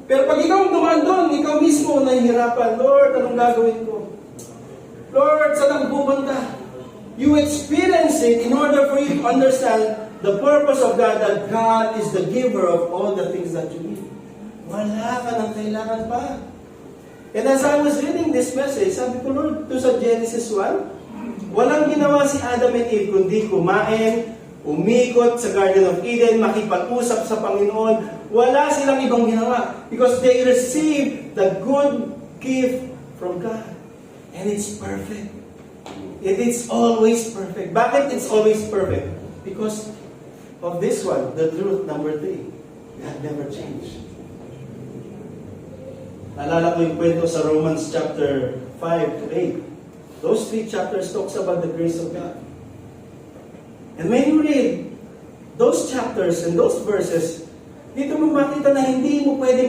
Pero pag ikaw dumaan doon, ikaw mismo nahihirapan, Lord, anong gagawin ko? Lord, saan ako pupunta? You experience it in order for you to understand the purpose of God, that God is the giver of all the things that you need. Wala ka nang kailangan pa. And as I was reading this message, sabi ko, Lord, to sa Genesis 1, walang ginawa si Adam and Eve kundi kumain, umikot sa Garden of Eden, makipag-usap sa Panginoon. Wala silang ibang ginawa because they received the good gift from God. And it's perfect. It is always perfect. Bakit it's always perfect? Because of this one, the truth number 3. God never changed. Naalala ko yung kwento sa Romans chapter 5 to 8. Those 3 chapters talks about the grace of God. And when you read those chapters and those verses, dito mo makita na hindi mo pwedeng